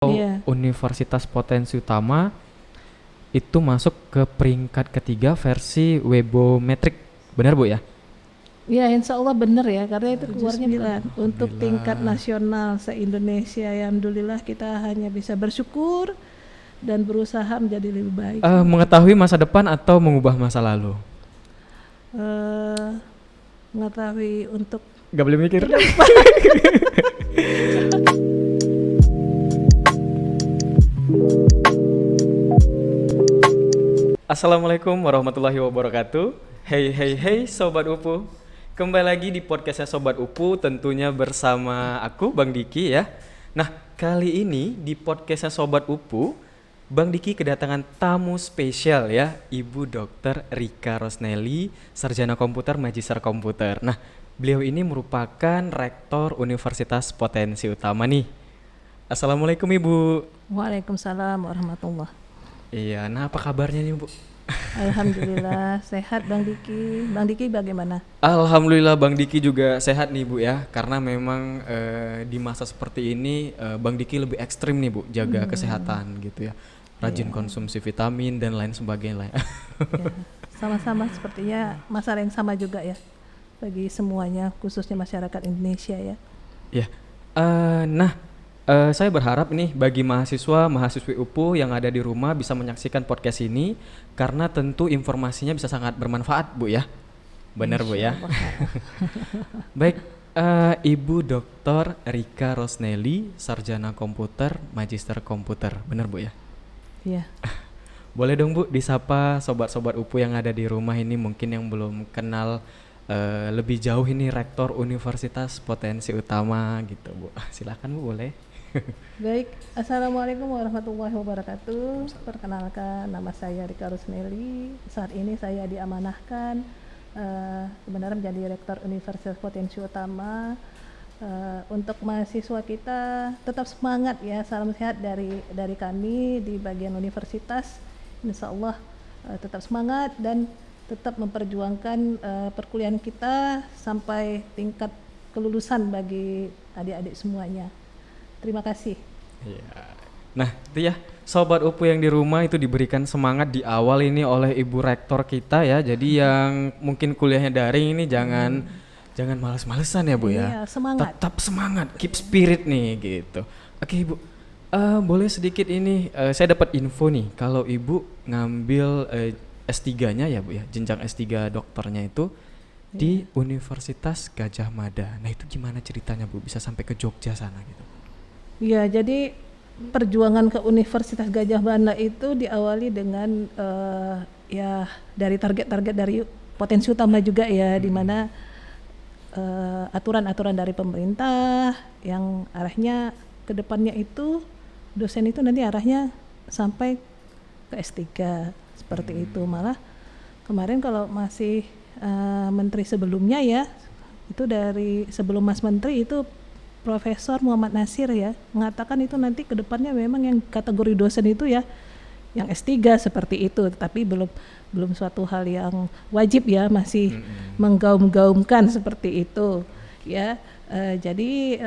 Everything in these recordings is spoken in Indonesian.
Iya, Universitas Potensi Utama itu masuk ke peringkat ketiga versi Webometric. Benar Bu ya? iya insya Allah benar ya, karena itu Tujuh keluarnya sembilan. untuk tingkat Alhamdulillah. nasional se-Indonesia. Ya, alhamdulillah kita hanya bisa bersyukur dan berusaha menjadi lebih baik. Mengetahui masa depan atau mengubah masa lalu? Eh, Mengetahui untuk Gak boleh mikir. Assalamualaikum warahmatullahi wabarakatuh. Hey hey hey Sobat Upu. Kembali lagi di podcastnya Sobat Upu, tentunya bersama aku Bang Diki ya. Nah, kali ini di podcastnya Sobat Upu, Bang Diki kedatangan tamu spesial ya, Ibu Dr. Rika Rosnelly, Sarjana Komputer, Magister Komputer. Nah, beliau ini merupakan Rektor Universitas Potensi Utama nih. Assalamualaikum Ibu. Waalaikumsalam warahmatullah. Iya, nah apa kabarnya nih Bu? Alhamdulillah sehat Bang Diki. Bang Diki bagaimana? Alhamdulillah Bang Diki juga sehat nih Bu ya, karena memang di masa seperti ini Bang Diki lebih ekstrim nih Bu, jaga kesehatan gitu ya, rajin Iya. konsumsi vitamin dan lain sebagainya. Ya, sama-sama sepertinya masalah yang sama juga ya bagi semuanya, khususnya masyarakat Indonesia ya. Ya, saya berharap nih bagi mahasiswi UPU yang ada di rumah bisa menyaksikan podcast ini, karena tentu informasinya bisa sangat bermanfaat Bu ya. Benar Bu ya. Insyaallah. Baik, Ibu Dr. Rika Rosnelly, Sarjana Komputer, Magister Komputer. Benar Bu ya? Iya. Boleh dong Bu disapa sobat-sobat UPU yang ada di rumah ini, mungkin yang belum kenal lebih jauh ini Rektor Universitas Potensi Utama gitu Bu. Silakan Bu, boleh. Baik, Assalamualaikum warahmatullahi wabarakatuh. Perkenalkan, nama saya Rika Rosnelly. Saat ini saya diamanahkan sebenarnya menjadi Rektor Universitas Potensi Utama. Untuk mahasiswa kita tetap semangat ya, salam sehat dari kami di bagian universitas. Insya Allah tetap semangat dan tetap memperjuangkan perkuliahan kita sampai tingkat kelulusan bagi adik-adik semuanya. Terima kasih. Iya. Nah, itu ya sobat UPU yang di rumah itu diberikan semangat di awal ini oleh Ibu Rektor kita ya. Jadi yang mungkin kuliahnya daring ini jangan males-malesan ya Bu ya. Iya, semangat. Tetap semangat, keep spirit nih gitu. Oke Ibu, boleh sedikit ini saya dapat info nih kalau Ibu ngambil S3-nya ya Bu ya, jenjang S3 dokternya itu di Universitas Gadjah Mada. Nah itu gimana ceritanya Bu bisa sampai ke Jogja sana gitu? Ya, jadi perjuangan ke Universitas Gadjah Mada itu diawali dengan ya dari target-target dari Potensi Utama juga ya, di mana aturan-aturan dari pemerintah yang arahnya ke depannya itu dosen itu nanti arahnya sampai ke S3 seperti itu. Malah kemarin kalau masih menteri sebelumnya ya, itu dari sebelum Mas Menteri itu Profesor Muhammad Nasir ya mengatakan itu nanti ke depannya memang yang kategori dosen itu ya yang S3 seperti itu, tapi belum suatu hal yang wajib ya, masih menggaum-gaumkan seperti itu ya. Jadi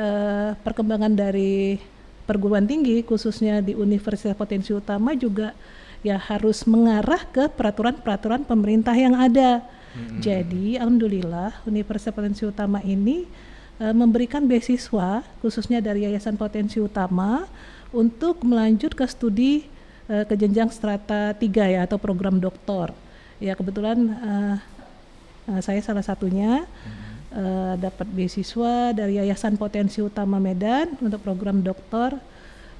perkembangan dari perguruan tinggi khususnya di Universitas Potensi Utama juga ya harus mengarah ke peraturan-peraturan pemerintah yang ada. Jadi alhamdulillah Universitas Potensi Utama ini memberikan beasiswa khususnya dari Yayasan Potensi Utama untuk melanjut ke studi ke jenjang strata 3 ya, atau program doktor. Ya kebetulan saya salah satunya dapat beasiswa dari Yayasan Potensi Utama Medan untuk program doktor.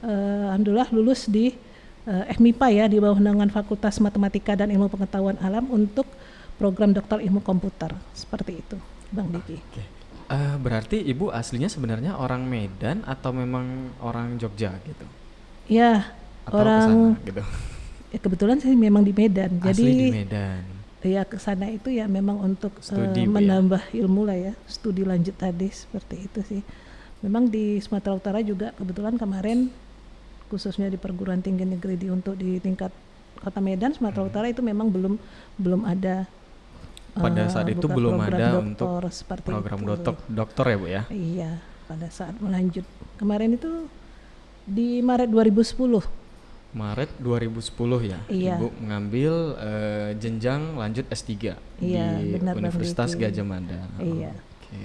Alhamdulillah lulus di FMIPA ya, di bawah naungan Fakultas Matematika dan Ilmu Pengetahuan Alam untuk program doktor ilmu komputer. Seperti itu Bang Diki. Oke. Berarti Ibu aslinya sebenarnya orang Medan atau memang orang Jogja gitu? Ya, Atau orang kesana gitu? ya kebetulan saya memang di Medan. Asli Jadi di Medan. ya ke sana itu ya memang untuk Studi, Bu, ya? menambah ilmu lah ya, studi lanjut tadi seperti itu sih. Memang di Sumatera Utara juga kebetulan kemarin khususnya di perguruan tinggi negeri untuk di tingkat Kota Medan Sumatera Utara itu memang belum ada Pada saat itu buka belum program ada untuk doktor seperti program itu. dokter ya Bu ya? Iya, pada saat melanjut kemarin itu Di Maret 2010. Maret 2010 ya. Iya. Ibu mengambil jenjang lanjut S3 Iya, di benar, Bang Universitas Diki. Gadjah Mada. Iya. Oke.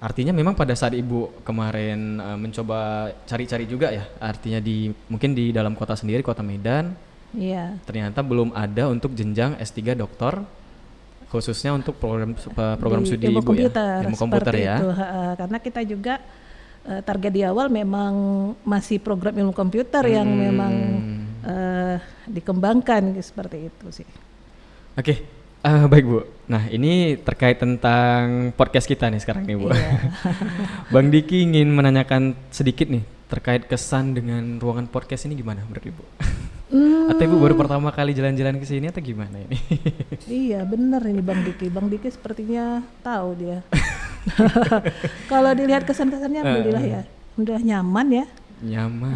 Artinya memang pada saat Ibu kemarin mencoba cari-cari juga ya. Artinya mungkin di dalam kota sendiri, Kota Medan, Iya. ternyata belum ada untuk jenjang S3 doktor khususnya untuk program Di studi ilmu Ibu komputer, ya. Ilmu komputer seperti ya. itu. Karena kita juga target di awal memang masih program ilmu komputer yang memang dikembangkan seperti itu sih. Oke, baik Bu. Nah ini terkait tentang podcast kita nih sekarang nih Bu. Iya. Bang Diki ingin menanyakan sedikit nih terkait kesan dengan ruangan podcast ini gimana menurut Ibu? Atau Ibu baru pertama kali jalan-jalan ke sini atau gimana ini? Iya benar ini Bang Diki. Bang Diki sepertinya tahu dia. Kalau dilihat kesan-kesannya alhamdulillah ya. Udah nyaman ya. Nyaman.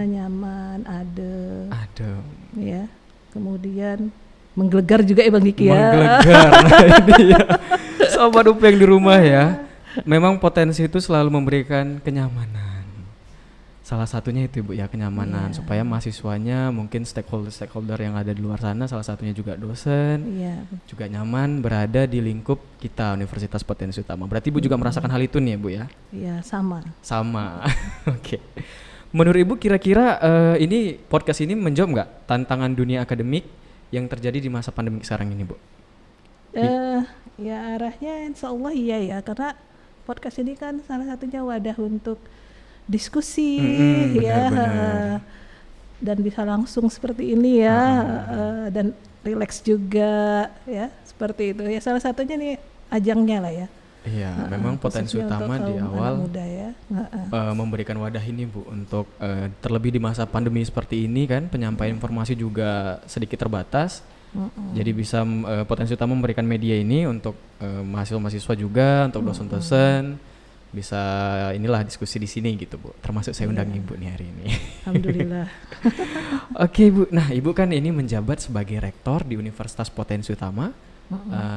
Nyaman, adem. Adem. Ya. Kemudian menggelegar juga ya Bang Diki ya. Menggelegar. Nah, ini ya. Sobat UP yang di rumah ya. Memang potensi itu selalu memberikan kenyamanan. Salah satunya itu Ibu ya, kenyamanan supaya mahasiswanya mungkin stakeholder yang ada di luar sana, salah satunya juga dosen, juga nyaman berada di lingkup kita Universitas Potensi Utama. Berarti Ibu juga merasakan hal itu nih ya Bu ya? Iya sama. Sama. Oke. Menurut Ibu kira-kira ini podcast ini menjawab nggak tantangan dunia akademik yang terjadi di masa pandemi sekarang ini Bu? Ya arahnya insya Allah iya ya, karena podcast ini kan salah satunya wadah untuk diskusi ya, dan bisa langsung seperti ini ya, dan rileks juga ya, seperti itu ya, salah satunya nih ajangnya lah ya. Iya, memang potensi utama di awal muda ya. Memberikan wadah ini Bu untuk terlebih di masa pandemi seperti ini kan, penyampaian informasi juga sedikit terbatas. Jadi bisa potensi utama memberikan media ini untuk mahasiswa-mahasiswa juga, untuk dosen-dosen bisa inilah diskusi di sini gitu Bu. Termasuk saya undang Ibu nih hari ini. Alhamdulillah. Oke Bu, nah Ibu kan ini menjabat sebagai rektor di Universitas Potensi Utama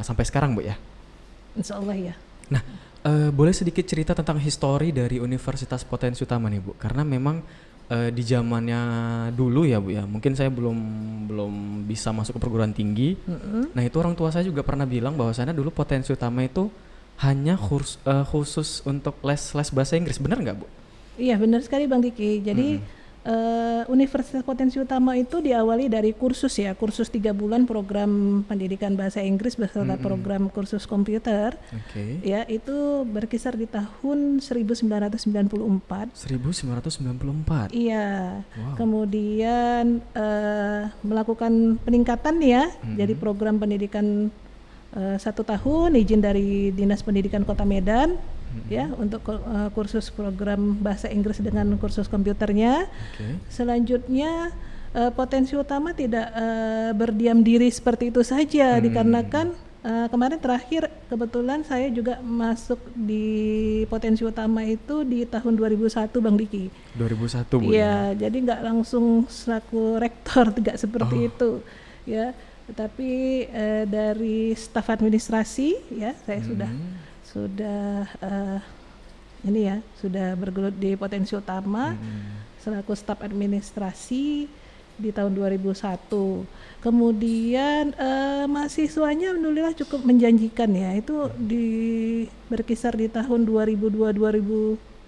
sampai sekarang Bu ya? Insya Allah ya. Nah, boleh sedikit cerita tentang histori dari Universitas Potensi Utama nih Bu? Karena memang di zamannya dulu ya Bu ya, mungkin saya belum bisa masuk ke perguruan tinggi. Nah itu orang tua saya juga pernah bilang bahwasannya dulu Potensi Utama itu hanya khusus untuk les bahasa Inggris, benar nggak Bu? Iya benar sekali Bang Diki. Jadi Universitas Potensi Utama itu diawali dari kursus 3 bulan program pendidikan bahasa Inggris beserta program kursus komputer. Ya itu berkisar di tahun 1994. 1994. Iya. Wow. Kemudian melakukan peningkatan ya, jadi program pendidikan 1 tahun izin dari Dinas Pendidikan Kota Medan ya untuk kursus program bahasa Inggris dengan kursus komputernya. Selanjutnya Potensi Utama tidak berdiam diri seperti itu saja, dikarenakan kemarin terakhir kebetulan saya juga masuk di Potensi Utama itu di tahun 2001 Bang Diki. 2001 Bu ya. Jadi nggak langsung selaku rektor, tidak seperti itu ya. Tetapi dari staf administrasi ya saya sudah ini ya, sudah bergelut di Potensi Utama selaku staf administrasi di tahun 2001. Kemudian mahasiswanya alhamdulillah cukup menjanjikan ya, itu berkisar di tahun 2002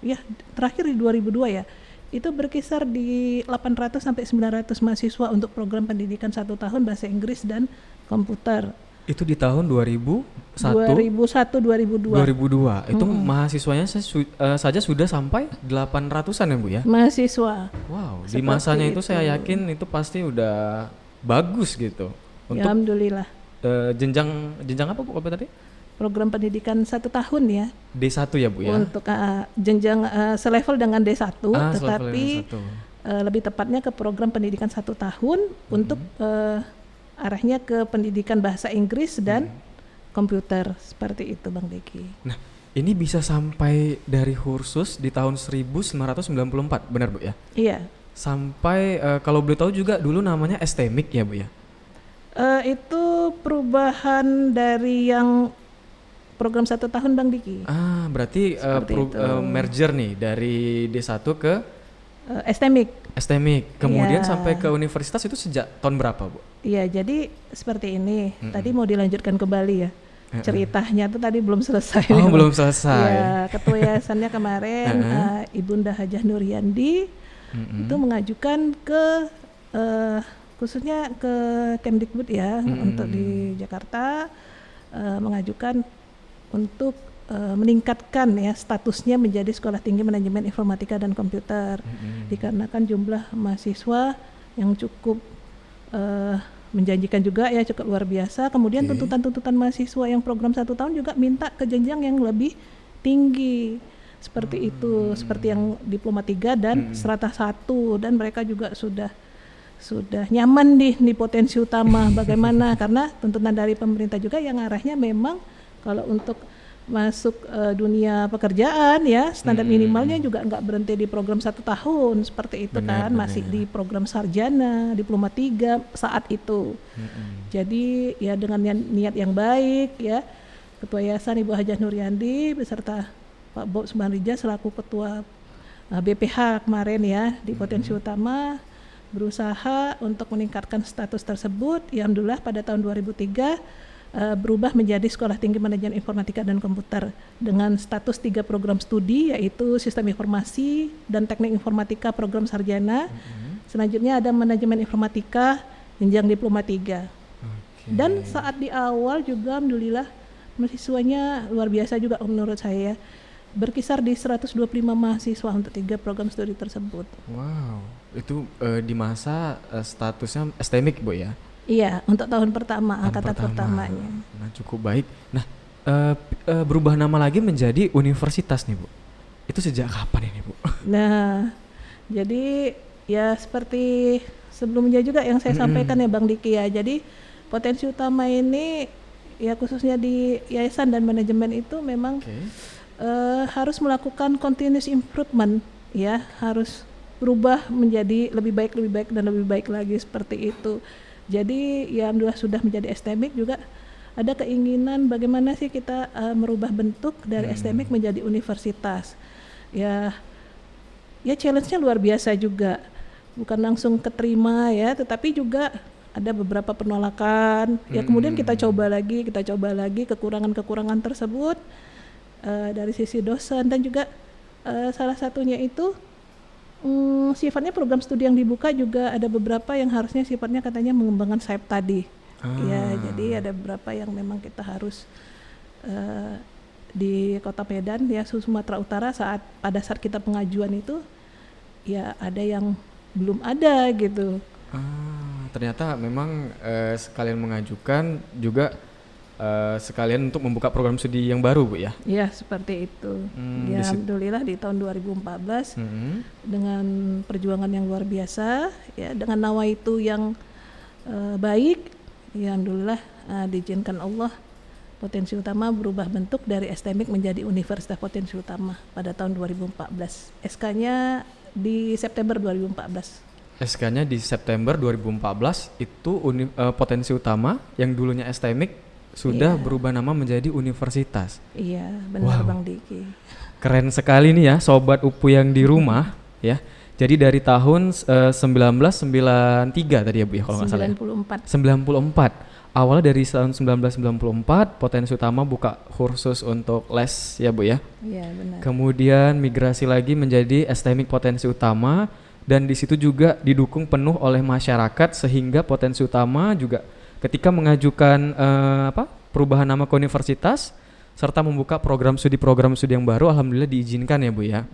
ya, terakhir di 2002 ya. Itu berkisar di 800 sampai 900 mahasiswa untuk program pendidikan 1 tahun bahasa Inggris dan komputer. Itu di tahun 2001 2002. Itu mahasiswanya saja sudah sampai 800-an ya Bu ya? Mahasiswa. Wow, di masanya itu saya yakin itu pasti udah bagus gitu. Untuk ya, alhamdulillah. Jenjang apa Bu tadi? Program pendidikan 1 tahun ya. D1 ya Bu ya? Untuk jenjang selevel dengan D1, tetapi lebih tepatnya ke program pendidikan 1 tahun untuk arahnya ke pendidikan bahasa Inggris dan komputer, seperti itu Bang Diki. Nah, ini bisa sampai dari kursus di tahun 1994, benar Bu ya? Iya. Sampai kalau boleh tahu juga dulu namanya STMIC ya Bu ya? Itu perubahan dari yang program 1 tahun Bang Diki. Berarti merger nih dari D1 ke STMIK. STMIK. Kemudian Iya. sampai ke universitas itu sejak tahun berapa, Bu? Iya, jadi seperti ini. Tadi mau dilanjutkan kembali ya. Ceritanya tuh tadi belum selesai. Oh, memang. belum selesai. Iya, ketua yayasannya kemarin Ibunda Hajah Nuryandi itu mengajukan ke khususnya ke Kemdikbud ya untuk di Jakarta, mengajukan untuk meningkatkan ya statusnya menjadi Sekolah Tinggi Manajemen Informatika dan Komputer, dikarenakan jumlah mahasiswa yang cukup menjanjikan juga ya, cukup luar biasa. Kemudian tuntutan-tuntutan mahasiswa yang program 1 tahun juga minta ke jenjang yang lebih tinggi seperti itu, seperti yang diploma 3 dan strata 1, dan mereka juga sudah nyaman di potensi utama. Bagaimana? Karena tuntutan dari pemerintah juga yang arahnya memang kalau untuk masuk dunia pekerjaan ya, standar minimalnya juga nggak berhenti di program 1 tahun seperti itu. Benar, masih di program sarjana, diploma 3 saat itu. Jadi ya dengan niat yang baik ya, Ketua Yayasan Ibu Hajah Nuryandi beserta Pak Bob Sumarija selaku Ketua BPH kemarin ya di potensi utama berusaha untuk meningkatkan status tersebut. Ya, alhamdulillah pada tahun 2003 berubah menjadi Sekolah Tinggi Manajemen Informatika dan Komputer dengan status 3 program studi, yaitu Sistem Informasi dan Teknik Informatika program sarjana. Selanjutnya ada Manajemen Informatika jenjang diploma 3. Dan saat di awal juga alhamdulillah mahasiswanya luar biasa juga menurut saya, berkisar di 125 mahasiswa untuk 3 program studi tersebut. Wow, itu di masa statusnya STMIK, Bu ya? Iya, untuk tahun pertama, angkatan pertamanya. Nah, cukup baik. Nah, berubah nama lagi menjadi universitas nih, Bu. Itu sejak kapan ini, Bu? Nah, jadi ya seperti sebelumnya juga yang saya sampaikan ya Bang Diki ya. Jadi potensi utama ini ya khususnya di yayasan dan manajemen itu memang harus melakukan continuous improvement ya, harus berubah menjadi lebih baik dan lebih baik lagi seperti itu. Jadi ya alhamdulillah sudah menjadi STMIK juga ada keinginan bagaimana sih kita merubah bentuk dari STMIK menjadi universitas. Ya challenge-nya luar biasa juga. Bukan langsung keterima ya, tetapi juga ada beberapa penolakan. Ya kemudian kita coba lagi kekurangan-kekurangan tersebut dari sisi dosen, dan juga salah satunya itu sifatnya program studi yang dibuka juga ada beberapa yang harusnya sifatnya katanya mengembangkan sayap tadi. Ya, jadi ada beberapa yang memang kita harus di Kota Medan ya, Sumatera Utara pada saat kita pengajuan itu ya ada yang belum ada gitu. Ternyata memang sekalian mengajukan juga sekalian untuk membuka program studi yang baru, Bu ya? Iya, seperti itu. Ya, alhamdulillah di tahun 2014 dengan perjuangan yang luar biasa ya, dengan nawaitu yang baik, ya alhamdulillah diizinkan Allah potensi utama berubah bentuk dari STMIK menjadi Universitas Potensi Utama pada tahun 2014. SK-nya di September 2014. SK-nya di September 2014 itu potensi utama yang dulunya STMIK sudah berubah nama menjadi universitas. Iya, benar Bang Diki. Keren sekali nih ya Sobat UPU yang di rumah ya. Jadi dari tahun 1993 tadi ya Bu ya, kalau nggak salah ya? 94. Awalnya dari tahun 1994 potensi utama buka kursus untuk les ya Bu ya. Iya, benar. Kemudian migrasi lagi menjadi STMIK potensi utama, dan di situ juga didukung penuh oleh masyarakat sehingga potensi utama juga ketika mengajukan perubahan nama ke universitas serta membuka program studi yang baru, alhamdulillah diizinkan ya Bu ya.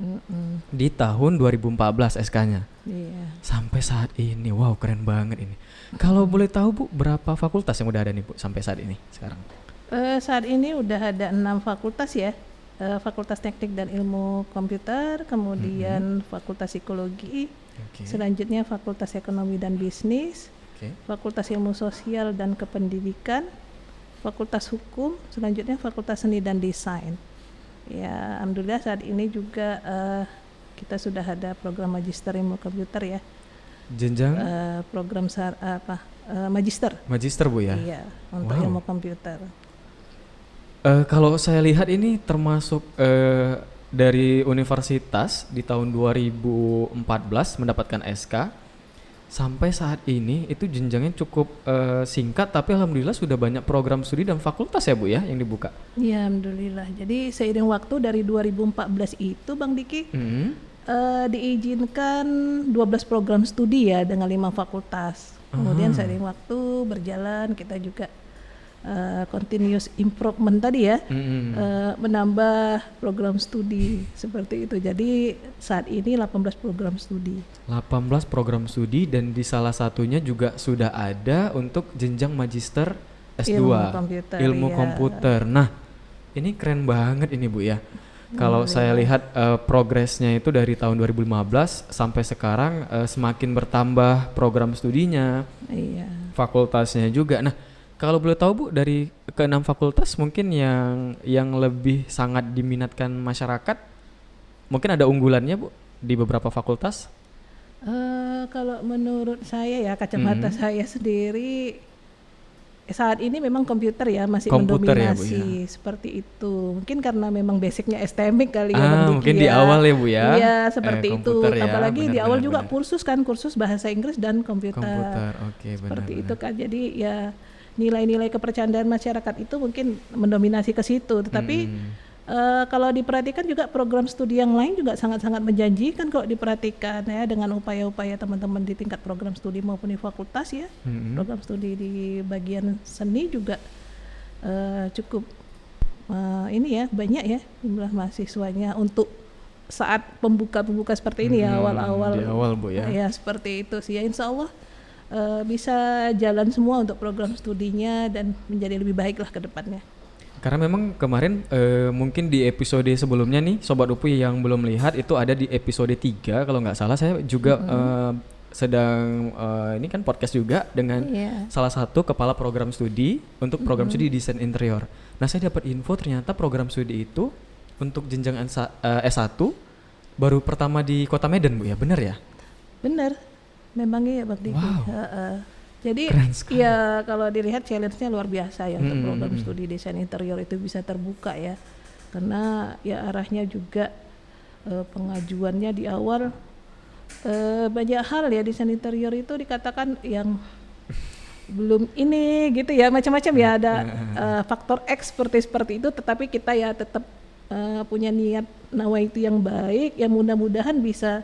Di tahun 2014 SK-nya. Iya. Sampai saat ini, wow keren banget ini. Kalau boleh tahu Bu, berapa fakultas yang udah ada nih Bu sampai saat ini sekarang? Saat ini udah ada 6 fakultas ya. Fakultas Teknik dan Ilmu Komputer, kemudian Fakultas Psikologi, selanjutnya Fakultas Ekonomi dan Bisnis, Fakultas Ilmu Sosial dan Kependidikan, Fakultas Hukum, selanjutnya Fakultas Seni dan Desain. Ya, alhamdulillah saat ini juga kita sudah ada program Magister Ilmu Komputer ya. Jenjang? Program Magister. Magister Bu ya? Iya, untuk ilmu komputer. Kalau saya lihat ini termasuk dari universitas di tahun 2014 mendapatkan SK sampai saat ini itu jenjangnya cukup singkat, tapi alhamdulillah sudah banyak program studi dan fakultas ya Bu ya yang dibuka. Ya, alhamdulillah. Jadi seiring waktu dari 2014 itu Bang Diki diizinkan 12 program studi ya dengan 5 fakultas. Kemudian seiring waktu berjalan kita juga continuous improvement tadi ya, menambah program studi seperti itu. Jadi saat ini 18 program studi. 18 program studi dan di salah satunya juga sudah ada untuk jenjang magister S2 ilmu komputer. Nah, ini keren banget ini Bu ya. Kalau saya lihat progresnya itu dari tahun 2015 sampai sekarang semakin bertambah program studinya, fakultasnya juga. Nah, kalau boleh tahu Bu, dari ke-6 fakultas mungkin yang lebih sangat diminatkan masyarakat, mungkin ada unggulannya Bu di beberapa fakultas? Kalau menurut saya ya, kacamata saya sendiri saat ini memang komputer ya masih mendominasi ya, seperti itu. Mungkin karena memang basicnya STEMIC kali ya Bang Diki mungkin di awal ya Bu ya. Iya seperti itu. Ya, apalagi di awal juga kursus bahasa Inggris dan komputer. Oke, seperti itu kan. Jadi ya nilai-nilai kepercayaan masyarakat itu mungkin mendominasi ke situ. Tetapi kalau diperhatikan juga program studi yang lain juga sangat-sangat menjanjikan kalau diperhatikan ya, dengan upaya-upaya teman-teman di tingkat program studi maupun di fakultas ya. Program studi di bagian seni juga cukup ini ya, banyak ya jumlah mahasiswanya untuk saat pembuka seperti ini ya, awal-awal. Di awal Bu ya. Ya seperti itu sih ya, insya Allah bisa jalan semua untuk program studinya dan menjadi lebih baik lah ke depannya. Karena memang kemarin mungkin di episode sebelumnya nih Sobat UPU yang belum lihat itu ada di episode 3 kalau nggak salah, saya juga sedang ini kan podcast juga dengan salah satu kepala program studi untuk program studi desain interior. Nah, saya dapat info ternyata program studi itu untuk jenjang S1 baru pertama di Kota Medan Bu ya, benar ya? Benar. Memang iya Bang Diki. Wow. Jadi ya kalau dilihat challenge-nya luar biasa ya untuk program studi desain interior itu bisa terbuka ya. Karena ya arahnya juga pengajuannya di awal banyak hal ya, desain interior itu dikatakan yang belum ini gitu ya, macam-macam ya, ada faktor X seperti itu, tetapi kita ya tetap punya niat nawaitu yang baik yang mudah-mudahan bisa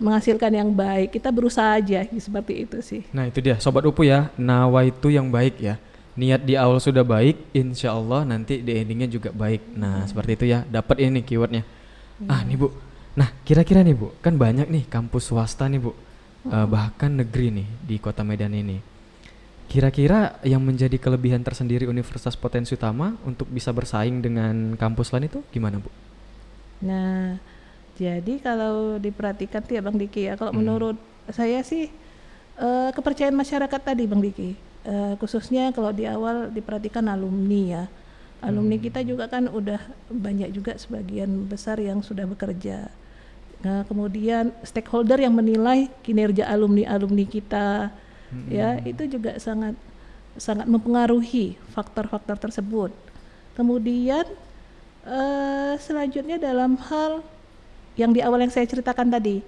menghasilkan yang baik. Kita berusaha aja seperti itu sih. Nah itu dia Sobat UPU ya, nawaitu yang baik ya. Niat di awal sudah baik, insya Allah nanti di endingnya juga baik. Nah seperti itu ya, dapat ini keywordnya. Nih Bu, nah kira-kira nih Bu, kan banyak nih kampus swasta nih Bu, bahkan negeri nih di Kota Medan ini. Kira-kira yang menjadi kelebihan tersendiri Universitas Potensi Utama untuk bisa bersaing dengan kampus lain itu gimana Bu? Nah, jadi kalau diperhatikan tuh ya Bang Diki ya, kalau menurut saya sih kepercayaan masyarakat tadi Bang Diki, khususnya kalau di awal diperhatikan alumni ya. Alumni kita juga kan udah banyak juga sebagian besar yang sudah bekerja. Nah, kemudian stakeholder yang menilai kinerja alumni kita ya, itu juga sangat mempengaruhi faktor-faktor tersebut. Kemudian selanjutnya dalam hal yang di awal yang saya ceritakan tadi,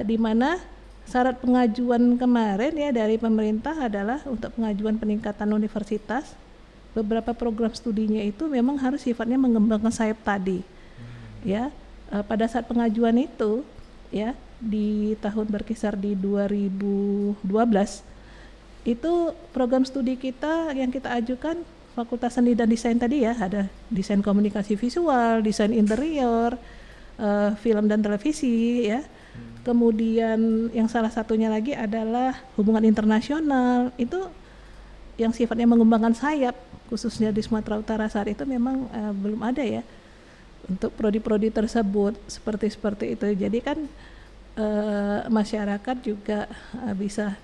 di mana syarat pengajuan kemarin ya dari pemerintah adalah untuk pengajuan peningkatan universitas, beberapa program studinya itu memang harus sifatnya mengembangkan sayap tadi, ya. Pada saat pengajuan itu, ya di tahun berkisar di 2012 itu program studi kita yang kita ajukan Fakultas Seni dan Desain tadi ya, ada desain komunikasi visual, desain interior, film dan televisi ya. Kemudian yang salah satunya lagi adalah hubungan internasional, itu yang sifatnya mengembangkan sayap khususnya di Sumatera Utara saat itu memang belum ada ya untuk prodi-prodi tersebut seperti itu. Jadi kan masyarakat juga bisa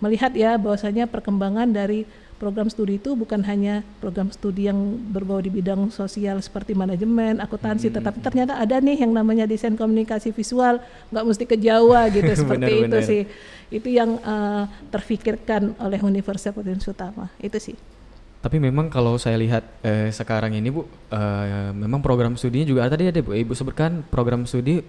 melihat ya bahwasanya perkembangan dari program studi itu bukan hanya program studi yang berbau di bidang sosial seperti manajemen, akuntansi, tetapi ternyata ada nih yang namanya desain komunikasi visual, nggak mesti ke Jawa gitu seperti itu sih. Itu yang terfikirkan oleh Universitas Potensi Utama, itu sih. Tapi memang kalau saya lihat sekarang ini Bu, memang program studinya juga tadi ada Bu, Ibu sebutkan program studi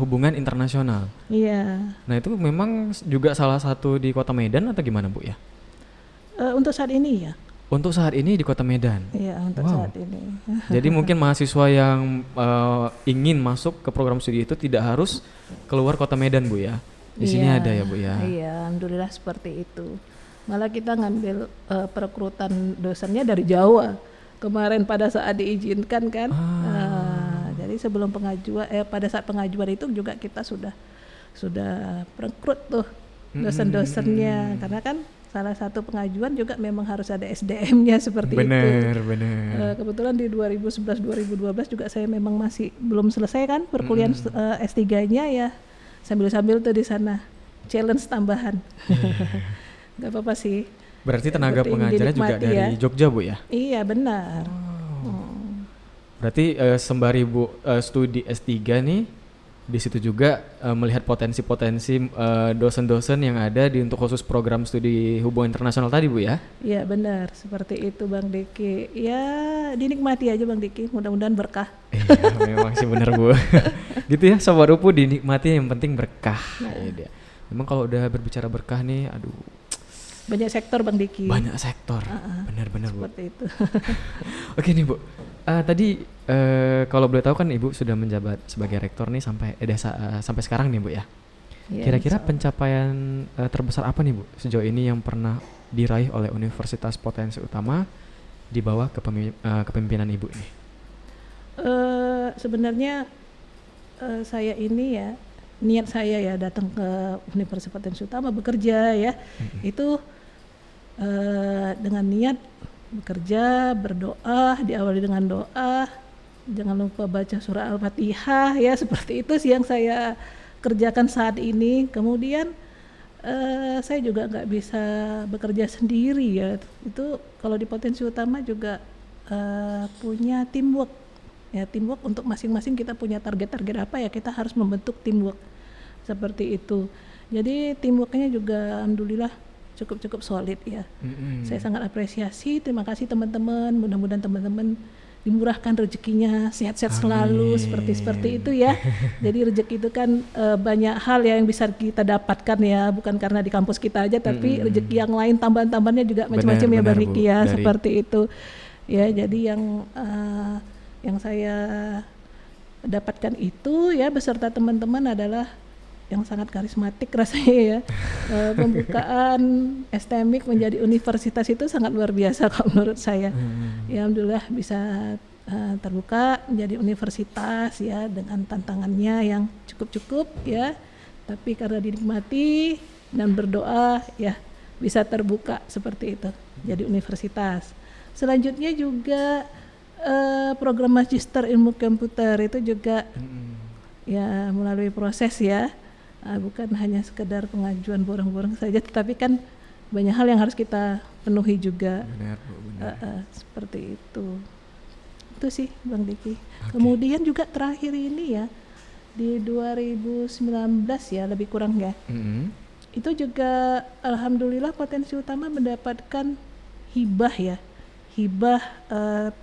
hubungan internasional. Iya. Nah itu memang juga salah satu di Kota Medan atau gimana Bu ya? Untuk saat ini ya. Untuk saat ini di Kota Medan. Iya, untuk Wow. saat ini. Jadi mungkin mahasiswa yang ingin masuk ke program studi itu tidak harus keluar Kota Medan Bu ya. Di sini Iya, ada ya Bu ya. Iya, alhamdulillah seperti itu. Malah kita ngambil perekrutan dosennya dari Jawa. Kemarin pada saat diizinkan kan. Jadi sebelum pengajuan pada saat pengajuan itu juga kita sudah perekrut tuh dosen-dosennya, karena kan salah satu pengajuan juga memang harus ada SDM-nya seperti itu. Bener. Kebetulan di 2011-2012 juga saya memang masih belum selesai kan perkuliahan S3-nya ya, sambil-sambil tuh di sana challenge tambahan. Gak apa-apa sih. Berarti tenaga Penting pengajarnya juga dinikmati dari ya. Jogja Bu ya? Iya benar. Berarti sembari Bu studi S3 nih, di situ juga melihat potensi-potensi dosen-dosen yang ada di untuk khusus program studi hubungan internasional tadi Bu ya? Iya benar, seperti itu Bang Diki. Ya dinikmati aja Bang Diki, mudah-mudahan berkah. Iya, memang sih bener Bu. Gitu ya, Sobat Upu, dinikmati yang penting berkah. Iya. Memang kalau udah berbicara berkah nih, aduh, Banyak sektor Bang Diki. banyak sektor. Benar-benar Bu. Seperti itu. Oke nih Bu, tadi kalau boleh tahu kan Ibu sudah menjabat sebagai rektor nih sampai sekarang nih Bu ya. Iya, Kira-kira insya Allah. pencapaian terbesar apa nih Bu sejauh ini yang pernah diraih oleh Universitas Potensi Utama di bawah kepemimpinan Ibu ini? Sebenarnya saya ini ya, niat saya ya datang ke Universitas Potensi Utama bekerja ya, itu dengan niat bekerja, berdoa, diawali dengan doa, jangan lupa baca surah Al-Fatihah ya, seperti itu sih yang saya kerjakan saat ini. Kemudian saya juga nggak bisa bekerja sendiri ya, itu kalau di Potensi Utama juga punya teamwork ya, teamwork untuk masing-masing kita punya target-target apa ya, kita harus membentuk teamwork seperti itu. Jadi teamworknya juga alhamdulillah cukup solid ya. Saya sangat apresiasi, terima kasih teman-teman, mudah-mudahan teman-teman dimurahkan rezekinya, sehat-sehat selalu, seperti itu ya. Jadi rezeki itu kan banyak hal ya yang bisa kita dapatkan ya, bukan karena di kampus kita aja, tapi rezeki yang lain tambahan-tambahannya juga macam-macam ya Bang Riki ya, seperti itu. Ya, jadi yang saya dapatkan itu ya beserta teman-teman adalah yang sangat karismatik rasanya ya. Pembukaan STMIC menjadi universitas itu sangat luar biasa kalau menurut saya. Ya alhamdulillah bisa terbuka menjadi universitas ya dengan tantangannya yang cukup ya. Tapi karena dinikmati dan berdoa ya bisa terbuka seperti itu. Jadi universitas. Selanjutnya juga program Magister Ilmu Komputer itu juga ya melalui proses ya. Bukan hanya sekedar pengajuan borong-borong saja, tetapi kan banyak hal yang harus kita penuhi juga. Benar Bu, benar. Seperti itu sih Bang Diki. Kemudian juga terakhir ini ya di 2019 ya lebih kurang ya, itu juga alhamdulillah Potensi Utama mendapatkan hibah ya, hibah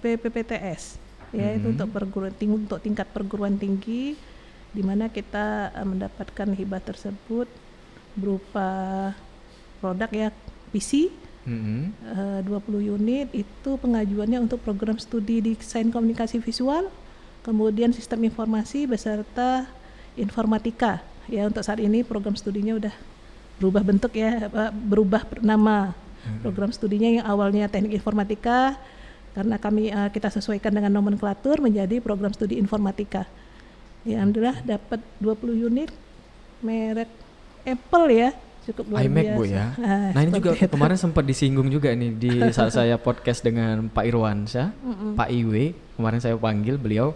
PPPTS ya, itu untuk perguruan tinggi, untuk tingkat perguruan tinggi, di mana kita mendapatkan hibah tersebut berupa produk ya PC 20 unit, itu pengajuannya untuk program studi desain komunikasi visual, kemudian sistem informasi beserta informatika ya. Untuk saat ini program studinya udah berubah bentuk ya, berubah nama. Program studinya yang awalnya teknik informatika, karena kita sesuaikan dengan nomenklatur menjadi program studi informatika. Ya alhamdulillah dapat 20 unit merek Apple ya, cukup luar iMac biasa. Bu ya. Nah ini juga kemarin sempat disinggung juga nih di saat saya podcast dengan Pak Irwansyah, Pak Iwe, kemarin saya panggil beliau.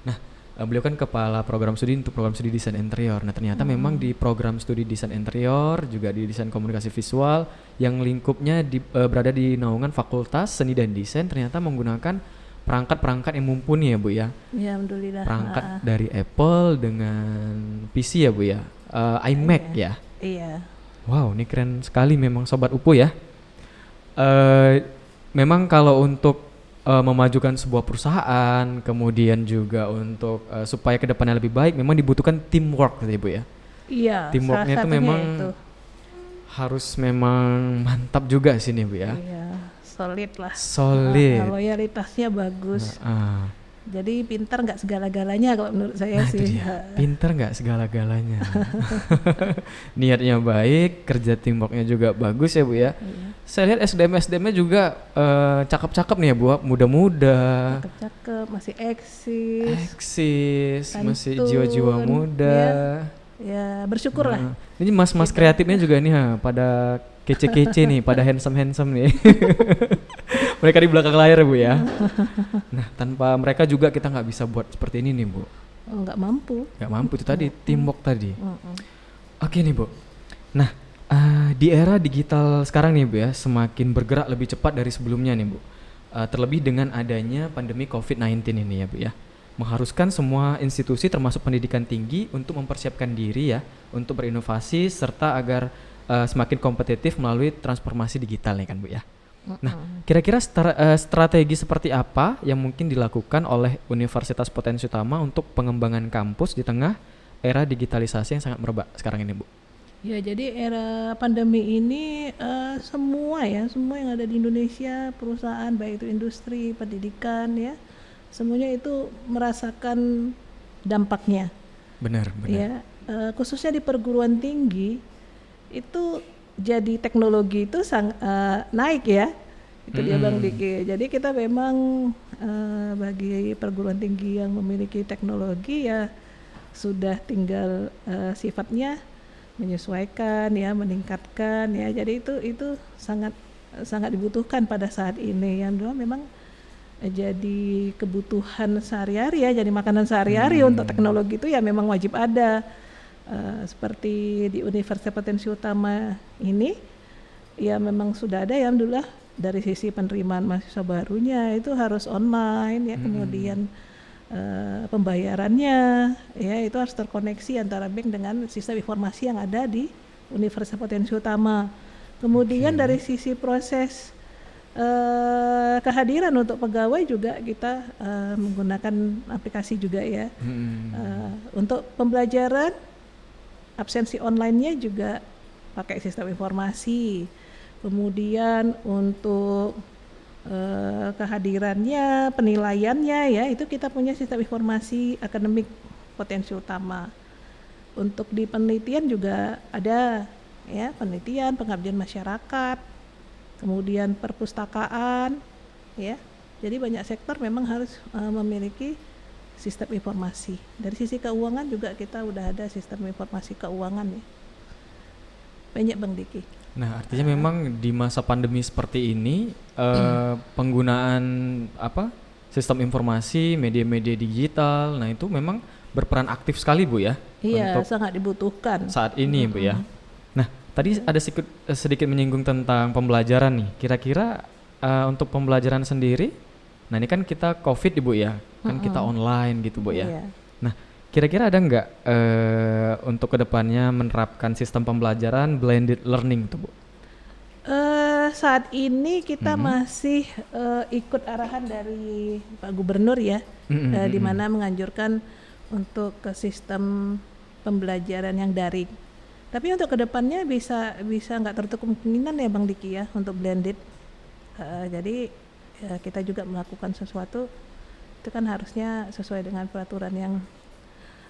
Nah beliau kan kepala program studi untuk program studi desain interior. Nah ternyata memang di program studi desain interior juga di desain komunikasi visual yang lingkupnya berada di naungan Fakultas Seni dan Desain, ternyata menggunakan perangkat-perangkat yang mumpuni ya Bu ya. Ya alhamdulillah. Perangkat dari Apple dengan PC ya Bu ya, iMac ya. Iya. Wow, ini keren sekali memang Sobat Upu ya. memang kalau untuk memajukan sebuah perusahaan, kemudian juga untuk supaya kedepannya lebih baik, memang dibutuhkan teamwork, gitu ya Bu ya. Iya, salah Teamworknya itu satunya memang itu. harus memang mantap juga sini Bu ya. Iya, solid lah. Solid. Loyalitasnya bagus. Ah. Jadi pintar nggak segala-galanya kalau menurut saya Nah itu sih. dia, pinter nggak segala-galanya. Niatnya baik, kerja teamworknya juga bagus ya Bu ya. Iya, Saya lihat SDM-SDM-nya juga cakep-cakep nih ya Bu, muda-muda, cakep-cakep, masih eksis, eksis, masih santun, jiwa-jiwa muda. ya bersyukur lah. Nah, ini mas-mas kreatifnya juga nih pada kece-kece nih, pada handsome-handsome nih. Mereka di belakang layar ya Bu ya. Nah tanpa mereka juga kita nggak bisa buat seperti ini nih Bu. Oh, nggak mampu. Nggak mampu itu tadi, teamwork tadi. Mm-mm. Oke nih Bu. Nah di era digital sekarang nih Bu ya, semakin bergerak lebih cepat dari sebelumnya nih Bu. Terlebih dengan adanya pandemi COVID-19 ini ya Bu ya, mengharuskan semua institusi termasuk pendidikan tinggi untuk mempersiapkan diri ya, untuk berinovasi serta agar semakin kompetitif melalui transformasi digital nih kan Bu ya. Nah, kira-kira strategi seperti apa yang mungkin dilakukan oleh Universitas Potensi Utama untuk pengembangan kampus di tengah era digitalisasi yang sangat merebak sekarang ini Bu? Ya, jadi era pandemi ini semua yang ada di Indonesia, perusahaan baik itu industri, pendidikan ya, semuanya itu merasakan dampaknya. Benar, benar. Ya, khususnya di perguruan tinggi itu jadi teknologi itu naik ya, itu dia Bang Diki. Jadi kita memang bagi perguruan tinggi yang memiliki teknologi ya sudah tinggal sifatnya menyesuaikan ya, meningkatkan ya. Jadi itu sangat sangat dibutuhkan pada saat ini yang memang jadi kebutuhan sehari-hari ya, jadi makanan sehari-hari untuk teknologi itu ya memang wajib ada. Seperti di Universitas Potensi Utama ini ya memang sudah ada ya alhamdulillah dari sisi penerimaan mahasiswa barunya itu harus online ya, kemudian pembayarannya ya itu harus terkoneksi antara bank dengan sistem informasi yang ada di Universitas Potensi Utama. Kemudian dari sisi proses kehadiran untuk pegawai juga kita menggunakan aplikasi juga ya. Untuk pembelajaran absensi online-nya juga pakai sistem informasi. Kemudian untuk kehadirannya, penilaiannya ya itu kita punya sistem informasi akademik Potensi Utama. Untuk di penelitian juga ada ya, penelitian, pengabdian masyarakat, kemudian perpustakaan ya. Jadi banyak sektor memang harus memiliki sistem informasi. Dari sisi keuangan juga kita udah ada sistem informasi keuangan ya. Banyak Bang Diki. Nah, artinya memang di masa pandemi seperti ini penggunaan sistem informasi, media-media digital, nah itu memang berperan aktif sekali Bu ya. Iya, untuk sangat dibutuhkan saat ini Bu ya. Nah, tadi ada sedikit menyinggung tentang pembelajaran nih. Kira-kira untuk pembelajaran sendiri, nah ini kan kita COVID Bu ya, kan kita online gitu Bu ya. Iya. Nah, kira-kira ada nggak untuk kedepannya menerapkan sistem pembelajaran blended learning tuh Bu? Saat ini kita masih ikut arahan dari Pak Gubernur ya, di mana menganjurkan untuk ke sistem pembelajaran yang daring. Tapi untuk kedepannya bisa nggak tertutup kemungkinan ya Bang Diki ya untuk blended. Jadi kita juga melakukan sesuatu itu kan harusnya sesuai dengan peraturan yang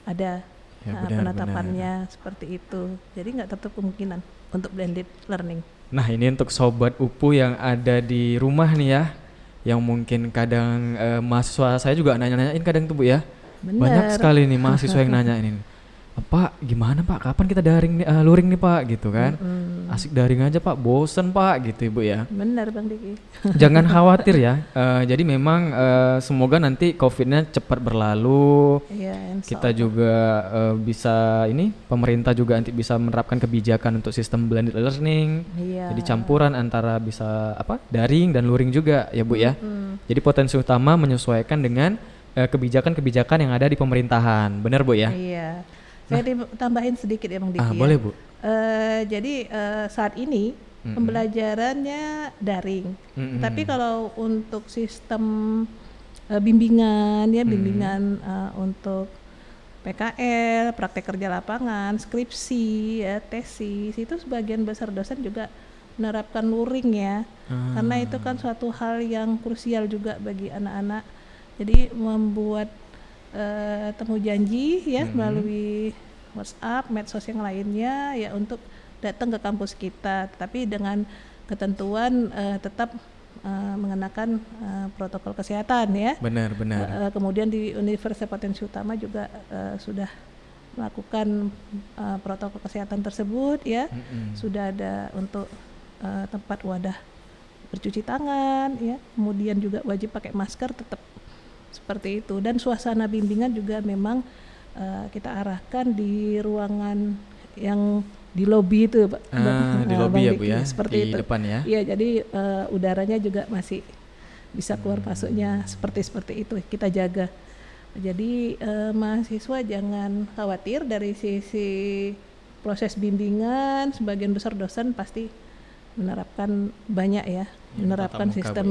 ada Ya, penetapannya seperti itu. Jadi nggak tertutup kemungkinan untuk blended learning. Nah ini untuk Sobat UPU yang ada di rumah nih ya, yang mungkin kadang mahasiswa saya juga nanya-nanyain kadang tuh Bu ya. Bener. Banyak sekali nih mahasiswa yang nanyain, Pak gimana Pak, kapan kita luring nih Pak gitu kan. Asik daring aja Pak, bosen Pak gitu Ibu ya. Benar Bang Diki. Jangan khawatir ya, jadi memang semoga nanti COVID-nya cepat berlalu. Iya, Kita juga bisa pemerintah juga nanti bisa menerapkan kebijakan untuk sistem blended learning. Iya. Jadi campuran antara bisa daring dan luring juga ya Bu ya. Jadi Potensi Utama menyesuaikan dengan kebijakan-kebijakan yang ada di pemerintahan. Benar Bu ya? Iya. Saya tambahin sedikit ya Bang Diki ya. Boleh Bu. Jadi saat ini pembelajarannya daring. Mm-mm. Tapi kalau untuk sistem bimbingan ya, bimbingan untuk PKL, praktek kerja lapangan, skripsi, ya, tesis, itu sebagian besar dosen juga menerapkan luring ya, karena itu kan suatu hal yang krusial juga bagi anak-anak. Jadi membuat temu janji ya melalui WhatsApp, medsos yang lainnya ya untuk datang ke kampus kita, tapi dengan ketentuan tetap mengenakan protokol kesehatan ya. Benar. Kemudian di Universitas Potensi Utama juga sudah melakukan protokol kesehatan tersebut ya. Sudah ada untuk tempat wadah bercuci tangan ya. Kemudian juga wajib pakai masker tetap seperti itu. Dan suasana bimbingan juga memang kita arahkan di ruangan yang di lobi itu, Pak. Di lobi ya, Bu ya. Seperti di itu. depan ya. Iya, jadi udaranya juga masih bisa keluar masuknya seperti itu kita jaga. Jadi mahasiswa jangan khawatir dari sisi proses bimbingan, sebagian besar dosen pasti menerapkan banyak ya, menerapkan tatap muka, sistem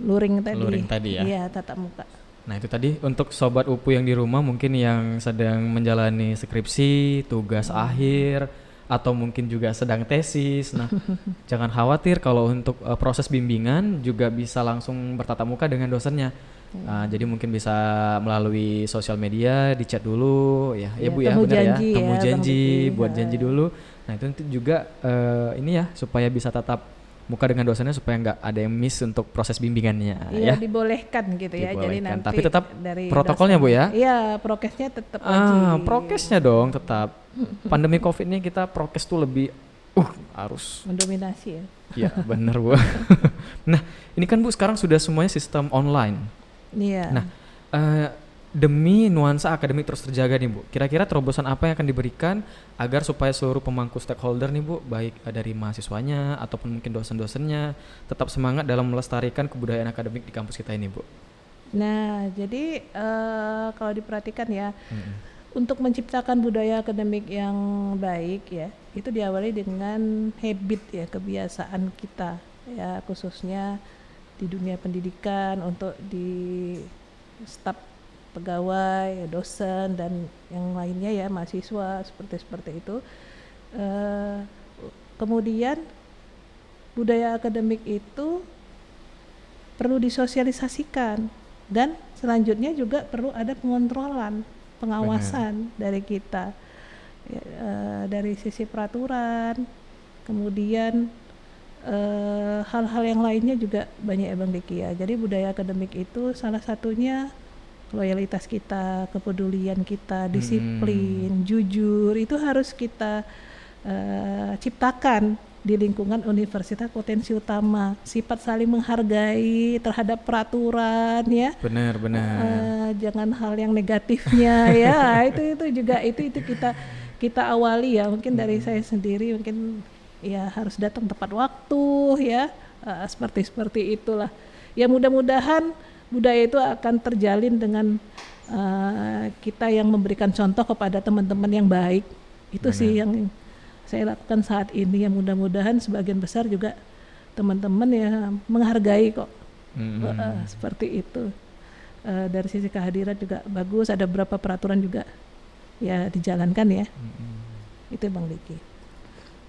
Bu, luring tadi. Luring tadi ya. Iya, tatap muka. Nah itu tadi untuk sobat UPU yang di rumah mungkin yang sedang menjalani skripsi, tugas akhir, atau mungkin juga sedang tesis. Nah jangan khawatir kalau untuk proses bimbingan juga bisa langsung bertatap muka dengan dosennya. Jadi mungkin bisa melalui sosial media, di chat dulu ya, ya Bu ya, temu benar ya, janji temu ya, janji, Bang Diki. buat janji dulu. Nah itu nanti juga ini ya supaya bisa tatap muka dengan dosennya supaya nggak ada yang miss untuk proses bimbingannya Iya, ya. dibolehkan gitu ya. Jadi Dibolehkan. nanti Tapi tetap dari protokolnya, Bu, ya? Iya, prokesnya tetap wajib. Prokesnya dong tetap. Pandemi Covid ini kita prokes tuh lebih harus. Mendominasi ya. Iya, benar, Bu. Nah, ini kan Bu sekarang sudah semuanya sistem online. Iya. Nah, demi nuansa akademik terus terjaga nih Bu, kira-kira terobosan apa yang akan diberikan agar supaya seluruh pemangku stakeholder nih Bu, baik dari mahasiswanya ataupun mungkin dosen-dosennya tetap semangat dalam melestarikan kebudayaan akademik di kampus kita ini Bu? Nah, jadi kalau diperhatikan ya, untuk menciptakan budaya akademik yang baik ya, itu diawali dengan habit ya, kebiasaan kita ya, khususnya di dunia pendidikan untuk di staf pegawai, dosen dan yang lainnya ya, mahasiswa seperti itu. Kemudian budaya akademik itu perlu disosialisasikan dan selanjutnya juga perlu ada pengontrolan, pengawasan dari kita dari sisi peraturan, kemudian hal-hal yang lainnya juga banyak ya Bang Diki ya. Jadi budaya akademik itu salah satunya loyalitas kita, kepedulian kita, disiplin, jujur, itu harus kita ciptakan di lingkungan Universitas Potensi Utama. Sifat saling menghargai terhadap peraturan ya. Benar. Jangan hal yang negatifnya ya. Itu juga itu kita awali ya. Mungkin dari saya sendiri mungkin ya harus datang tepat waktu ya. Seperti itulah. Ya mudah-mudahan budaya itu akan terjalin dengan kita yang memberikan contoh kepada teman-teman yang baik. Itu sih yang saya lakukan saat ini, ya mudah-mudahan sebagian besar juga teman-teman ya menghargai kok. Seperti itu. Dari sisi kehadiran juga bagus, ada beberapa peraturan juga ya dijalankan ya. Itu Bang Diki.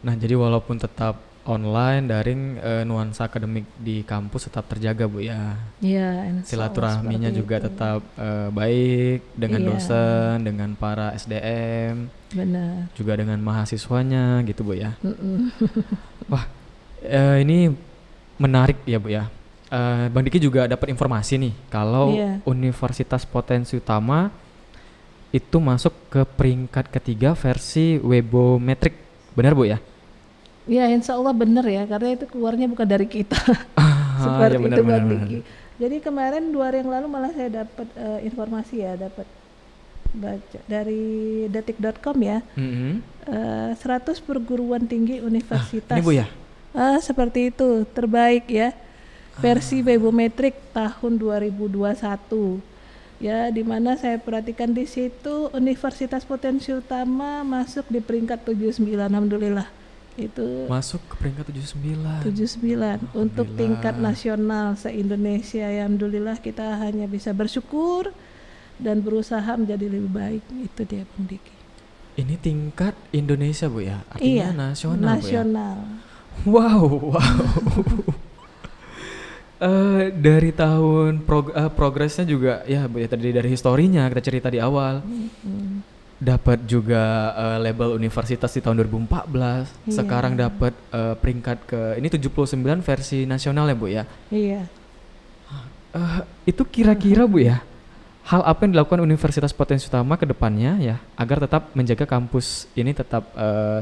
Nah jadi walaupun tetap online, daring, nuansa akademik di kampus tetap terjaga Bu ya. Iya. Silaturahminya juga tetap baik dengan dosen, dengan para SDM. Benar. Juga dengan mahasiswanya gitu Bu ya. Wah, ini menarik ya Bu ya. Bang Diki juga dapat informasi nih kalau Universitas Potensi Utama itu masuk ke peringkat ketiga versi Webometric. Benar Bu ya? Ya insya Allah benar ya, karena itu keluarnya bukan dari kita. Seperti ya itu Bang Diki. Jadi kemarin 2 hari yang lalu malah saya dapat informasi ya, dapat baca dari detik.com ya. 100 perguruan tinggi universitas. Ini Bu ya? Seperti itu, terbaik ya. Versi Webometric tahun 2021. Ya, di mana saya perhatikan di situ Universitas Potensi Utama masuk di peringkat 79, alhamdulillah. Itu Masuk ke peringkat 79. 79 untuk tingkat Alhamdulillah. nasional se-Indonesia. Ya, alhamdulillah kita hanya bisa bersyukur dan berusaha menjadi lebih baik. Itu dia Bang Diki. Ini tingkat Indonesia Bu ya, artinya Iya, nasional Bu ya. nasional. Wow, wow. Dari tahun progresnya juga ya Bu ya, tadi dari historinya kita cerita di awal. Dapat juga label universitas di tahun 2014. Iya. Sekarang dapat peringkat ke ini 79 versi nasional ya Bu ya. Iya. Itu kira-kira Bu ya, hal apa yang dilakukan Universitas Potensi Utama ke depannya ya agar tetap menjaga kampus ini tetap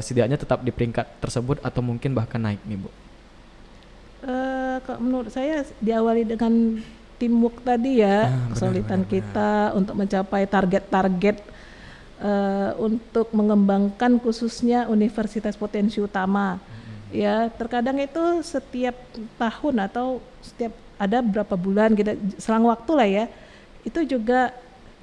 setidaknya tetap di peringkat tersebut atau mungkin bahkan naik nih Bu? Kalau menurut saya diawali dengan teamwork tadi ya, Benar, kesulitan benar. kita untuk mencapai target-target untuk mengembangkan khususnya Universitas Potensi Utama. Ya, terkadang itu setiap tahun atau setiap ada berapa bulan kita selang waktu lah ya, itu juga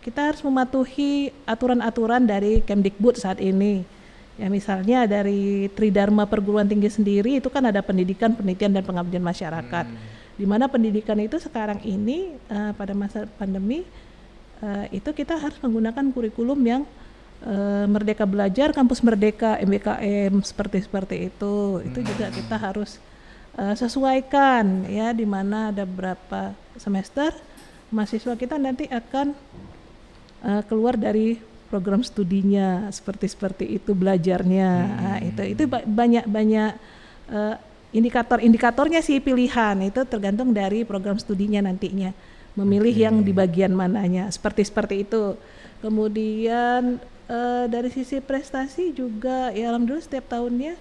kita harus mematuhi aturan-aturan dari Kemdikbud saat ini. Ya, misalnya dari Tridharma Perguruan Tinggi sendiri itu kan ada pendidikan, penelitian dan pengabdian masyarakat. Di mana pendidikan itu sekarang ini pada masa pandemi itu kita harus menggunakan kurikulum yang Merdeka Belajar, Kampus Merdeka, MBKM seperti itu. Itu juga kita harus sesuaikan ya, di mana ada berapa semester mahasiswa kita nanti akan keluar dari program studinya seperti itu belajarnya. Nah, itu banyak indikatornya sih, pilihan itu tergantung dari program studinya nantinya memilih yang di bagian mananya seperti itu. Kemudian dari sisi prestasi juga ya alhamdulillah setiap tahunnya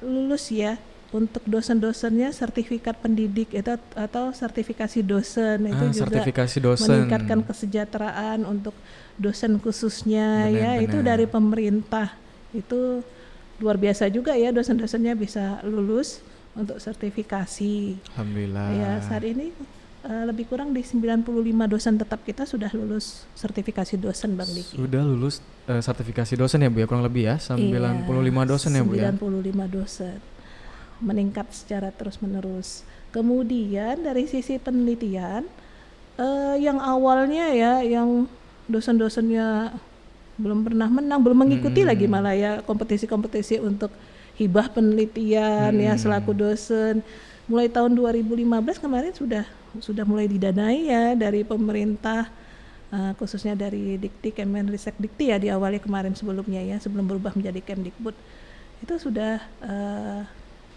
lulus ya. Untuk dosen-dosennya sertifikat pendidik itu atau sertifikasi dosen itu juga Sertifikasi dosen. meningkatkan kesejahteraan untuk dosen khususnya. Ya itu dari pemerintah, itu luar biasa juga ya, dosen-dosennya bisa lulus untuk sertifikasi. Alhamdulillah. Ya saat ini lebih kurang di 95 dosen tetap kita sudah lulus sertifikasi dosen Bang Diki. Sudah lulus sertifikasi dosen ya Bu ya, kurang lebih ya 95 dosen ya Bu ya. 95 dosen. Meningkat secara terus-menerus. Kemudian dari sisi penelitian yang awalnya ya yang dosen-dosennya belum pernah menang, belum mengikuti lagi malah ya kompetisi-kompetisi untuk hibah penelitian ya selaku dosen. Mulai tahun 2015 kemarin sudah mulai didanai ya dari pemerintah, khususnya dari Dikti, Kemenristek Dikti ya diawali kemarin sebelumnya ya, sebelum berubah menjadi Kemdikbud. Itu sudah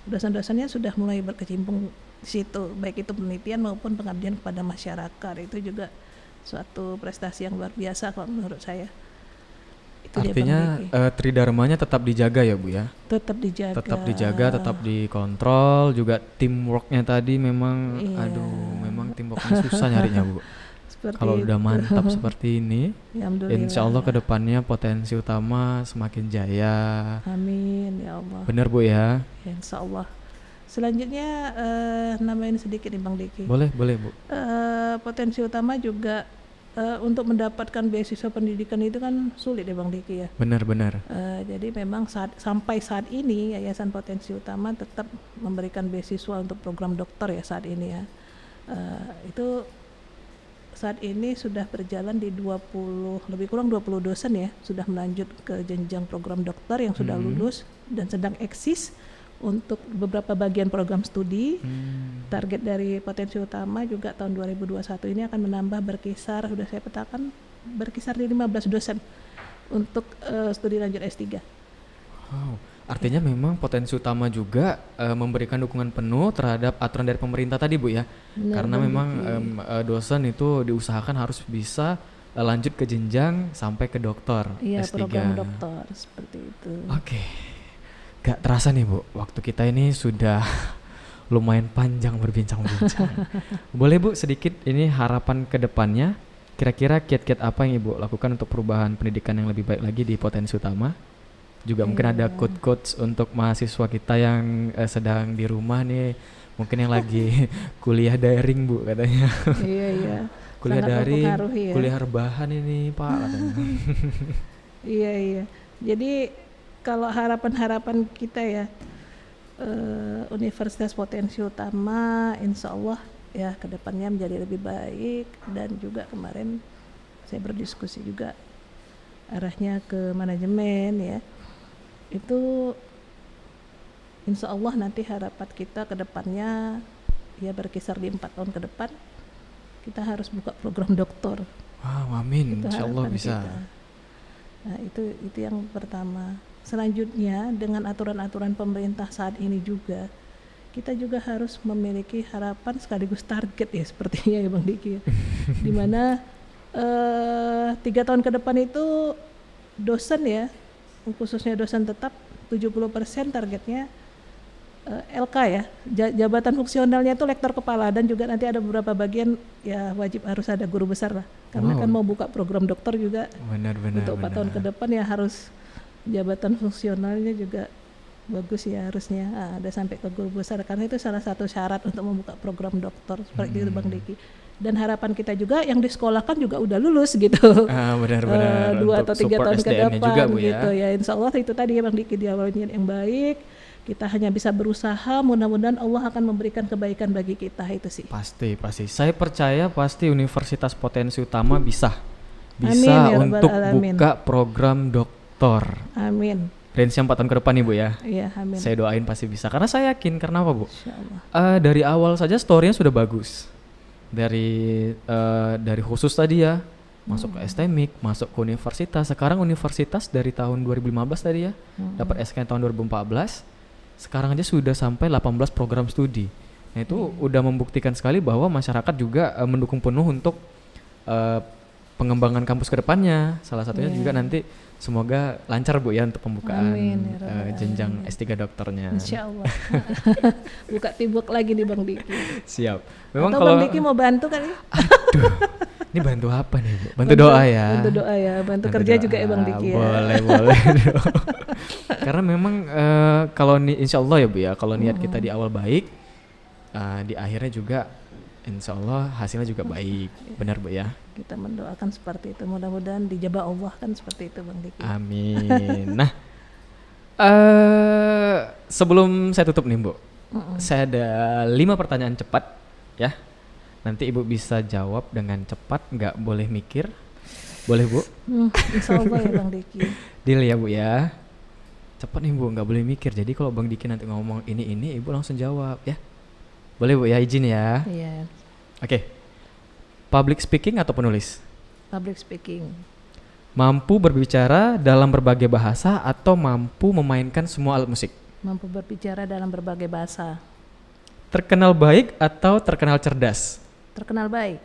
dosen-dosennya sudah mulai berkecimpung di situ, baik itu penelitian maupun pengabdian kepada masyarakat. Itu juga suatu prestasi yang luar biasa kalau menurut saya. Itu Artinya tridharmanya tetap dijaga ya Bu ya? Tetap dijaga. Tetap dijaga, tetap dikontrol, juga teamworknya tadi memang memang teamworknya susah nyarinya Bu. Kalau udah mantap seperti ini, insya Allah kedepannya Potensi Utama semakin jaya. Amin ya Allah. Benar Bu ya? Insya Allah. Selanjutnya nambahin sedikit nih Bang Diki. Boleh Bu. Potensi Utama juga untuk mendapatkan beasiswa pendidikan itu kan sulit ya Bang Diki ya. Benar. Jadi memang sampai saat ini Yayasan Potensi Utama tetap memberikan beasiswa untuk program dokter ya saat ini ya. Itu saat ini sudah berjalan di lebih kurang 20 dosen ya, sudah melanjut ke jenjang program dokter yang sudah lulus dan sedang eksis untuk beberapa bagian program studi. Target dari Potensi Utama juga tahun 2021 ini akan menambah berkisar, sudah saya petakan berkisar di 15 dosen untuk studi lanjut S3. Wow. Artinya memang Potensi Utama juga memberikan dukungan penuh terhadap aturan dari pemerintah tadi Bu ya. Benar, karena memang dosen itu diusahakan harus bisa lanjut ke jenjang sampai ke dokter Iya, S3. program dokter seperti itu. Oke. Gak terasa nih Bu, waktu kita ini sudah lumayan panjang berbincang-bincang. Boleh Bu sedikit ini harapan ke depannya, kira-kira kiat-kiat apa yang Ibu lakukan untuk perubahan pendidikan yang lebih baik lagi di Potensi Utama? Juga mungkin ada quotes untuk mahasiswa kita yang sedang di rumah nih, mungkin yang lagi kuliah daring Bu katanya. Iya. Kuliah Sangat daring, mempengaruhi ya. kuliah rebahan ini Pak katanya. Iya. Jadi kalau harapan-harapan kita ya, Universitas Potensi Utama insya Allah ya kedepannya menjadi lebih baik. Dan juga kemarin saya berdiskusi juga arahnya ke manajemen ya, itu insya Allah nanti harapan kita kedepannya ya berkisar di 4 tahun ke depan kita harus buka program doktor. Wow, amin. Itu Insya Allah harapan bisa. kita. Nah, itu yang pertama. Selanjutnya dengan aturan-aturan pemerintah saat ini juga kita juga harus memiliki harapan sekaligus target ya sepertinya ya Bang Diki. Di mana 3 tahun ke depan itu dosen ya, khususnya dosen tetap 70% targetnya LK ya, jabatan fungsionalnya itu lektor kepala, dan juga nanti ada beberapa bagian ya wajib harus ada guru besar lah, karena Wow. kan mau buka program dokter juga Benar. untuk 4 tahun ke depan ya harus jabatan fungsionalnya juga bagus ya harusnya. Ada sampai ke guru besar, karena itu salah satu syarat untuk membuka program dokter seperti itu Bang Diki. Dan harapan kita juga yang disekolahkan juga udah lulus gitu. Benar-benar. 2 Untuk atau 3 support tahun ke SDM-nya depan juga, Bu, gitu ya. ya. Insya Allah itu tadi ya Bang Diki, di awalnya yang baik. Kita hanya bisa berusaha, mudah-mudahan Allah akan memberikan kebaikan bagi kita, itu sih. Pasti. Saya percaya pasti Universitas Potensi Utama bisa Amin, ya Rabbal untuk Alamin. buka program doktor. Amin. Range 4 tahun ke depan nih, Bu ya. Iya, amin. Saya doain pasti bisa. Karena saya yakin, karena apa, Bu? Insya Allah. Dari awal saja story-nya sudah bagus. Dari khusus tadi ya, masuk ke STMIK, masuk ke universitas. Sekarang universitas dari tahun 2015 tadi ya, dapat SK tahun 2014. Sekarang aja sudah sampai 18 program studi. Nah, itu udah membuktikan sekali bahwa masyarakat juga mendukung penuh untuk pengembangan kampus ke depannya. Salah satunya juga nanti semoga lancar, Bu ya, untuk pembukaan Amin, ya Rabbal jenjang S3 dokternya. Insya Allah. Buka tibuk lagi nih Bang Diki. Siap. Memang Atau kalau Bang Diki mau bantu kali? aduh, ini bantu apa nih, Bu? Bantu doa ya. Bantu doa ya, bantu kerja doa. juga ya Bang Diki ya. Boleh. Karena memang kalau insya Allah ya, Bu ya, kalau niat kita di awal baik, di akhirnya juga insya Allah hasilnya juga baik. Benar, Bu ya. Kita mendoakan seperti itu, mudah-mudahan dijabah Allah kan seperti itu Bang Diki. Amin. Nah, sebelum saya tutup nih, Bu, saya ada 5 pertanyaan cepat ya. Nanti Ibu bisa jawab dengan cepat, nggak boleh mikir. Boleh, Bu? Insya Allah ya Bang Diki. Deal ya, Bu ya. Cepat nih, Bu, nggak boleh mikir. Jadi kalau Bang Diki nanti ngomong ini Ibu langsung jawab ya. Boleh, Bu ya, izin ya. Iya, Oke. Public speaking atau penulis? public speaking. Mampu berbicara dalam berbagai bahasa atau mampu memainkan semua alat musik? Mampu berbicara dalam berbagai bahasa. Terkenal baik atau terkenal cerdas? Terkenal baik.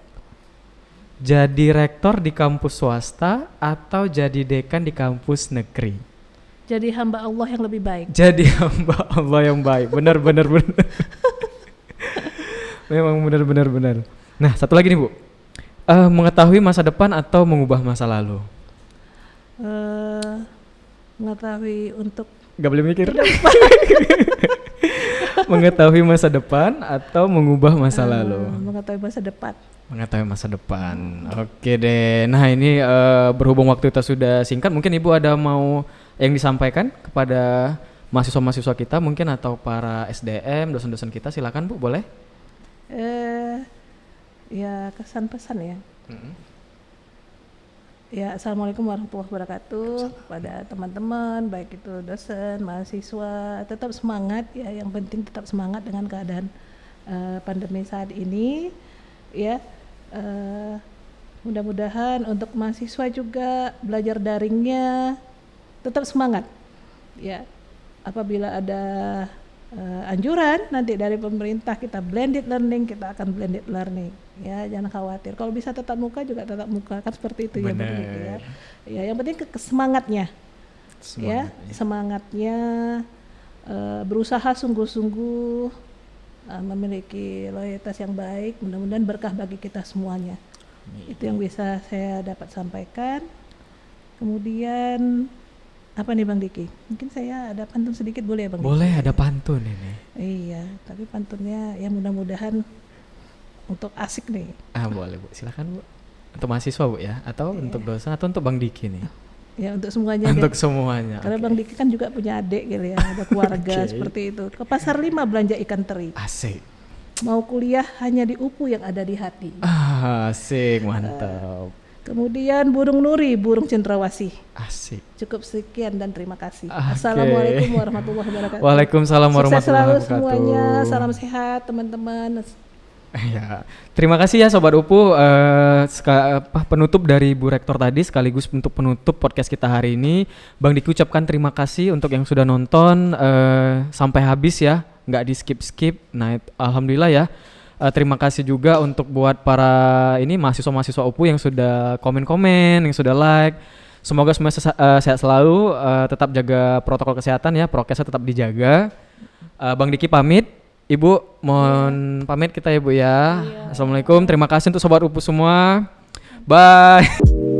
Jadi rektor di kampus swasta atau jadi dekan di kampus negeri? Jadi hamba Allah yang lebih baik. Jadi hamba Allah yang baik. Benar. Memang benar. Nah, satu lagi nih, Bu. Mengetahui masa depan atau mengubah masa lalu? Mengetahui untuk Gak boleh mikir. Mengetahui masa depan atau mengubah masa lalu? mengetahui masa depan. Mengetahui masa depan. Oke deh. Nah, ini berhubung waktu kita sudah singkat, mungkin Ibu ada mau yang disampaikan kepada mahasiswa-mahasiswa kita mungkin, atau para SDM, dosen-dosen kita, silakan, Bu, boleh? Ya kesan pesan ya. Ya, assalamualaikum warahmatullahi wabarakatuh. Kepada teman-teman, baik itu dosen, mahasiswa, tetap semangat ya. Yang penting tetap semangat dengan keadaan pandemi saat ini. Ya, mudah-mudahan untuk mahasiswa juga belajar daringnya tetap semangat. Ya, apabila ada anjuran nanti dari pemerintah kita blended learning, kita akan blended learning. Ya, jangan khawatir. Kalau bisa tatap muka juga tatap muka, kan seperti itu ya, Bang Diki ya. Ya, yang penting semangatnya. Ya, semangatnya berusaha sungguh-sungguh, memiliki loyalitas yang baik. Mudah-mudahan berkah bagi kita semuanya. Itu yang bisa saya dapat sampaikan. Kemudian apa nih Bang Diki? Mungkin saya ada pantun sedikit, boleh ya Bang Diki? Boleh, ada pantun ini. Iya, tapi pantunnya ya mudah-mudahan untuk asik nih. Boleh, Bu. Silakan, Bu. Untuk mahasiswa, Bu ya, atau untuk dosen atau untuk Bang Diki nih? Ya untuk semuanya. Untuk deh. semuanya. Karena Oke. Bang Diki kan juga punya adik gitu ya, ada keluarga Oke. seperti itu. Ke Pasar 5 belanja ikan teri. Asik. Mau kuliah hanya di UPU yang ada di hati. Asik, mantap. Kemudian burung nuri, burung cendrawasih. Asik. Cukup sekian dan terima kasih. Oke. Assalamualaikum warahmatullahi wabarakatuh. Waalaikumsalam Sukses warahmatullahi selalu wabarakatuh. semuanya. Salam sehat teman-teman. Ya, terima kasih ya Sobat UPU. Penutup dari Bu Rektor tadi sekaligus untuk penutup podcast kita hari ini. Bang Diki ucapkan terima kasih untuk yang sudah nonton sampai habis ya, nggak di skip. Nah, alhamdulillah ya. Terima kasih juga untuk buat para ini mahasiswa-mahasiswa UPU yang sudah komen-komen, yang sudah like. Semoga semuanya sehat selalu, tetap jaga protokol kesehatan ya, prokesnya tetap dijaga. Bang Diki pamit, Ibu mohon pamit kita ya Bu ya. Assalamualaikum, terima kasih untuk Sobat UPU semua. Bye.